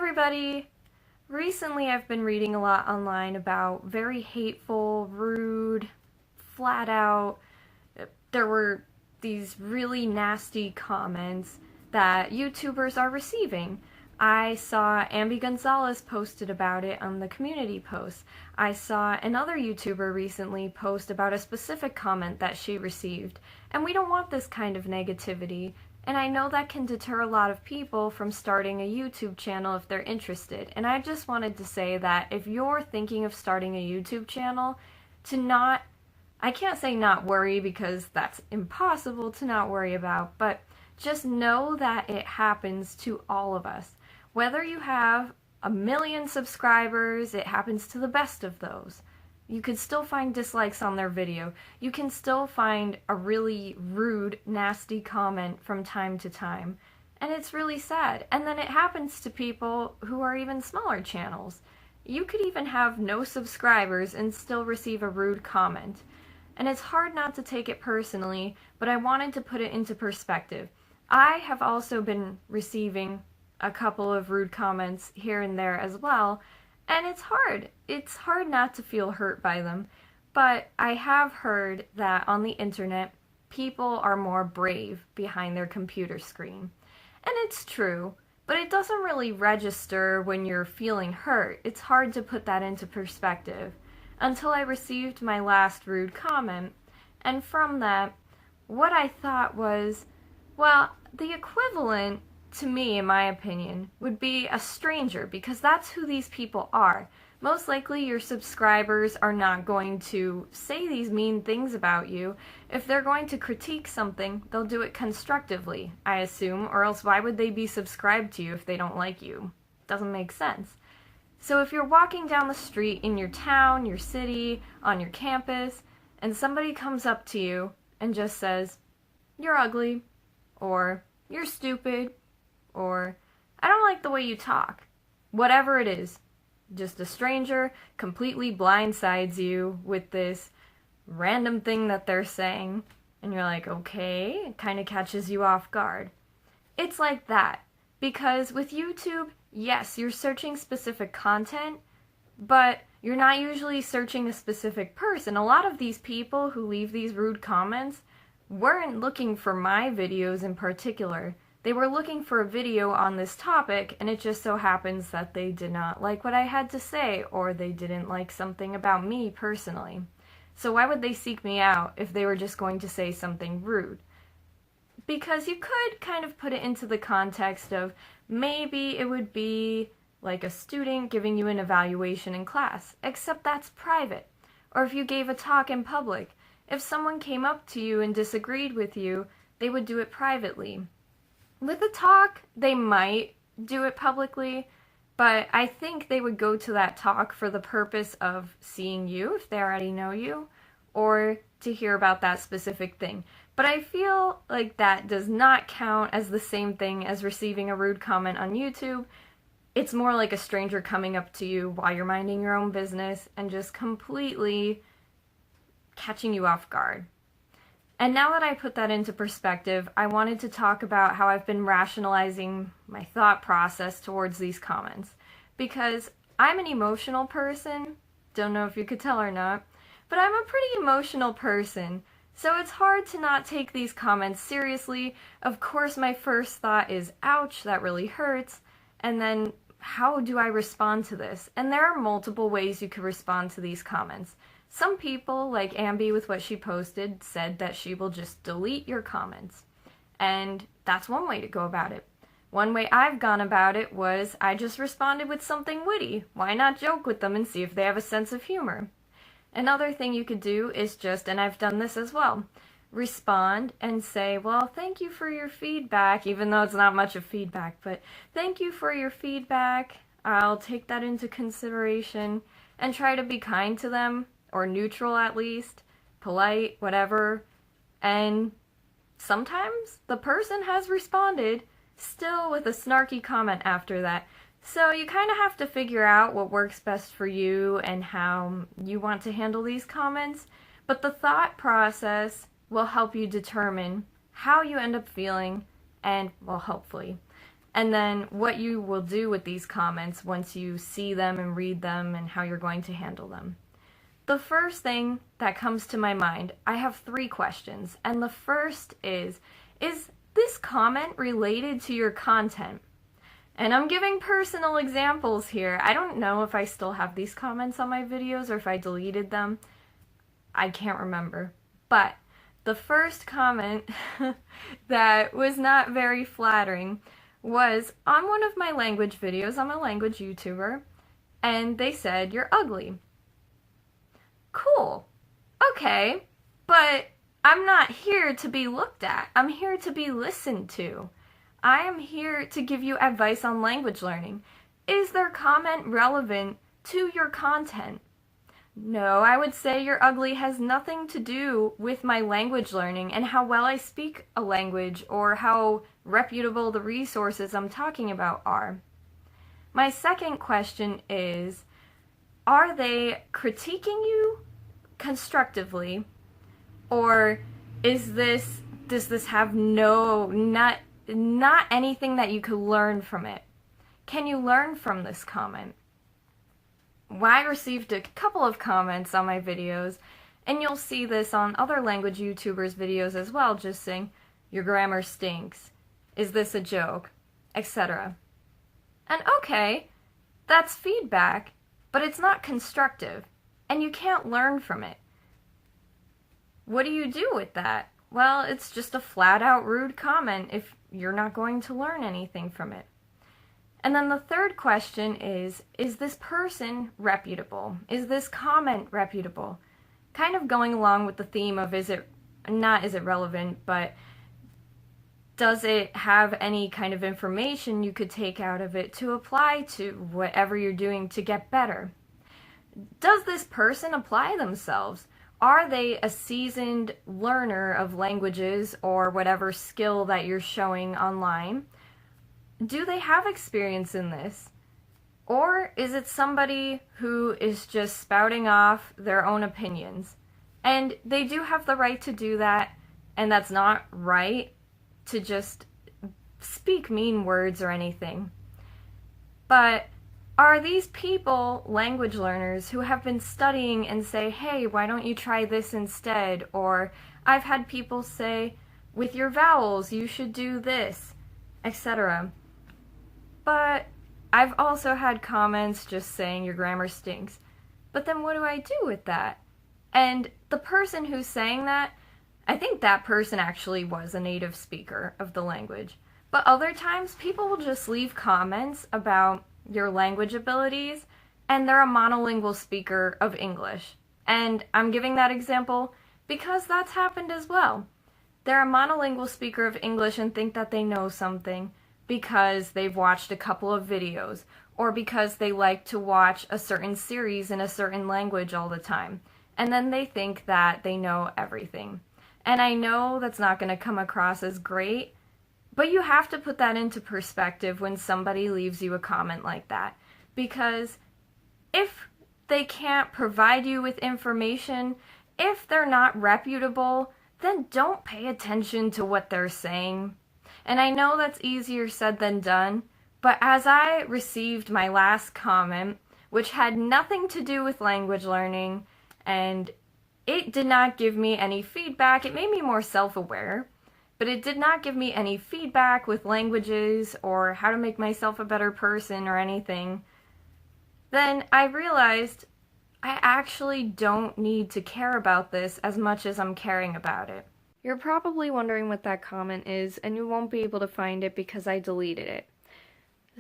everybody! Recently I've been reading a lot online about very hateful, rude, flat out, there were these really nasty comments that YouTubers are receiving. I saw Ambi Gonzalez posted about it on the community post. I saw another YouTuber recently post about a specific comment that she received. And we don't want this kind of negativity. And I know that can deter a lot of people from starting a YouTube channel if they're interested. And I just wanted to say that if you're thinking of starting a YouTube channel, I can't say not worry because that's impossible to not worry about, but just know that it happens to all of us. Whether you have 1 million subscribers, it happens to the best of those. You could still find dislikes on their video. You can still find a really rude, nasty comment from time to time. And it's really sad. And then it happens to people who are even smaller channels. You could even have no subscribers and still receive a rude comment. And it's hard not to take it personally, but I wanted to put it into perspective. I have also been receiving a couple of rude comments here and there as well, and it's hard. It's hard not to feel hurt by them, but I have heard that on the internet, people are more brave behind their computer screen. And it's true, but it doesn't really register when you're feeling hurt. It's hard to put that into perspective until I received my last rude comment, and from that, what I thought was, well, the equivalent to me, in my opinion, would be a stranger, because that's who these people are. Most likely your subscribers are not going to say these mean things about you. If they're going to critique something, they'll do it constructively, I assume, or else why would they be subscribed to you if they don't like you? Doesn't make sense. So if you're walking down the street in your town, your city, on your campus, and somebody comes up to you and just says, "You're ugly," or "You're stupid," or "I don't like the way you talk," whatever it is, just a stranger completely blindsides you with this random thing that they're saying, and you're like, okay, it kind of catches you off guard. It's like that, because with YouTube, yes, you're searching specific content, but you're not usually searching a specific person. A lot of these people who leave these rude comments weren't looking for my videos in particular. They were looking for a video on this topic, and it just so happens that they did not like what I had to say, or they didn't like something about me personally. So why would they seek me out if they were just going to say something rude? Because you could kind of put it into the context of maybe it would be like a student giving you an evaluation in class, except that's private. Or if you gave a talk in public, if someone came up to you and disagreed with you, they would do it privately. With a talk, they might do it publicly, but I think they would go to that talk for the purpose of seeing you if they already know you, or to hear about that specific thing. But I feel like that does not count as the same thing as receiving a rude comment on YouTube. It's more like a stranger coming up to you while you're minding your own business and just completely catching you off guard. And now that I put that into perspective, I wanted to talk about how I've been rationalizing my thought process towards these comments. Because I'm an emotional person, don't know if you could tell or not, but I'm a pretty emotional person. So it's hard to not take these comments seriously. Of course, my first thought is, ouch, that really hurts. And then, how do I respond to this? And there are multiple ways you could respond to these comments. Some people, like Ambi with what she posted, said that she will just delete your comments. And that's one way to go about it. One way I've gone about it was I just responded with something witty. Why not joke with them and see if they have a sense of humor? Another thing you could do is just, and I've done this as well, respond and say, well, thank you for your feedback, even though it's not much of feedback, but thank you for your feedback. I'll take that into consideration and try to be kind to them. Or neutral at least, polite, whatever, and sometimes the person has responded still with a snarky comment after that. So you kind of have to figure out what works best for you and how you want to handle these comments, but the thought process will help you determine how you end up feeling and, well, hopefully, and then what you will do with these comments once you see them and read them and how you're going to handle them. The first thing that comes to my mind, I have 3 questions, and the first is this comment related to your content? And I'm giving personal examples here. I don't know if I still have these comments on my videos or if I deleted them. I can't remember. But the first comment that was not very flattering was on one of my language videos. I'm a language YouTuber, and they said, "You're ugly." Cool. Okay, but I'm not here to be looked at. I'm here to be listened to. I am here to give you advice on language learning. Is their comment relevant to your content? No, I would say "you're ugly" has nothing to do with my language learning and how well I speak a language or how reputable the resources I'm talking about are. My second question is, are they critiquing you constructively, or does this have not anything that you could learn from it? Can you learn from this comment? Well, I received a couple of comments on my videos, and you'll see this on other language YouTubers' videos as well, just saying, "Your grammar stinks," "Is this a joke?" etc. And okay, that's feedback, but it's not constructive, and you can't learn from it. What do you do with that? Well, it's just a flat-out rude comment if you're not going to learn anything from it. And then the third question is this person reputable? Is this comment reputable? Kind of going along with the theme of is it relevant, but does it have any kind of information you could take out of it to apply to whatever you're doing to get better? Does this person apply themselves? Are they a seasoned learner of languages or whatever skill that you're showing online? Do they have experience in this? Or is it somebody who is just spouting off their own opinions? And they do have the right to do that, and that's not right to just speak mean words or anything. But are these people language learners who have been studying and say, "Hey, why don't you try this instead?" Or I've had people say, "With your vowels, you should do this," etc. But I've also had comments just saying "your grammar stinks." But then what do I do with that? And the person who's saying that, I think that person actually was a native speaker of the language. But other times, people will just leave comments about your language abilities, and they're a monolingual speaker of English. And I'm giving that example because that's happened as well. They're a monolingual speaker of English and think that they know something because they've watched a couple of videos, or because they like to watch a certain series in a certain language all the time. And then they think that they know everything. And I know that's not going to come across as great, but you have to put that into perspective when somebody leaves you a comment like that. Because if they can't provide you with information, if they're not reputable, then don't pay attention to what they're saying. And I know that's easier said than done, but as I received my last comment, which had nothing to do with language learning, and it did not give me any feedback, it made me more self-aware, but it did not give me any feedback with languages or how to make myself a better person or anything, then I realized I actually don't need to care about this as much as I'm caring about it. You're probably wondering what that comment is, and you won't be able to find it because I deleted it.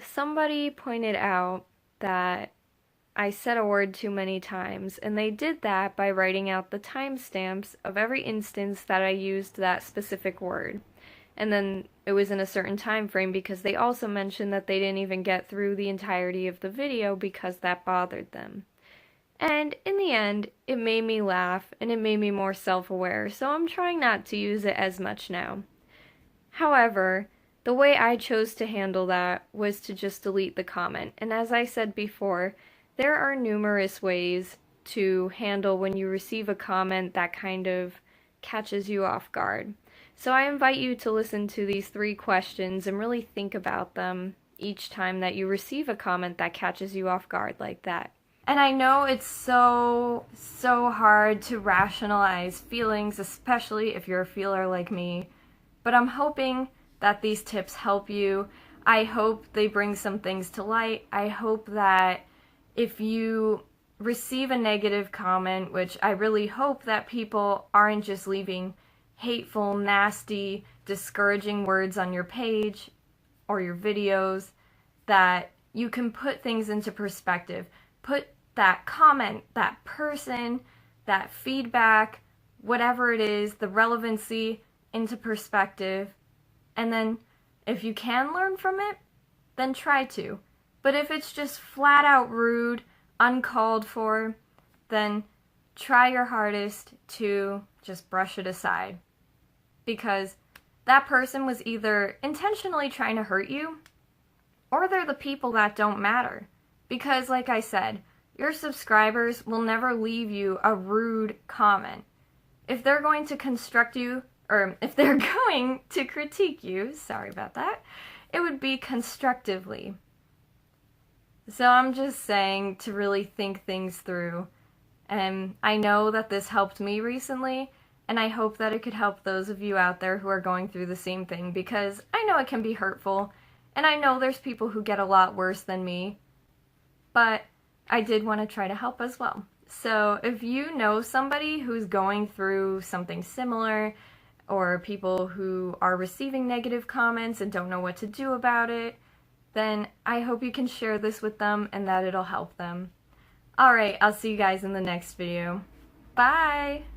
Somebody pointed out that I said a word too many times, and they did that by writing out the timestamps of every instance that I used that specific word. And then it was in a certain time frame because they also mentioned that they didn't even get through the entirety of the video because that bothered them. And in the end, it made me laugh and it made me more self-aware, so I'm trying not to use it as much now. However, the way I chose to handle that was to just delete the comment. And as I said before, there are numerous ways to handle when you receive a comment that kind of catches you off guard. So I invite you to listen to these 3 questions and really think about them each time that you receive a comment that catches you off guard like that. And I know it's so hard to rationalize feelings, especially if you're a feeler like me, but I'm hoping that these tips help you. I hope they bring some things to light. I hope that if you receive a negative comment, which I really hope that people aren't just leaving hateful, nasty, discouraging words on your page or your videos, that you can put things into perspective. Put that comment, that person, that feedback, whatever it is, the relevancy into perspective. And then if you can learn from it, then try to. But if it's just flat out rude, uncalled for, then try your hardest to just brush it aside. Because that person was either intentionally trying to hurt you, or they're the people that don't matter. Because like I said, your subscribers will never leave you a rude comment. If they're going to construct you, or if they're going to critique you, sorry about that, it would be constructively. So I'm just saying to really think things through. And I know that this helped me recently, and I hope that it could help those of you out there who are going through the same thing, because I know it can be hurtful, and I know there's people who get a lot worse than me, but I did want to try to help as well. So if you know somebody who's going through something similar, or people who are receiving negative comments and don't know what to do about it, then I hope you can share this with them and that it'll help them. Alright, I'll see you guys in the next video. Bye!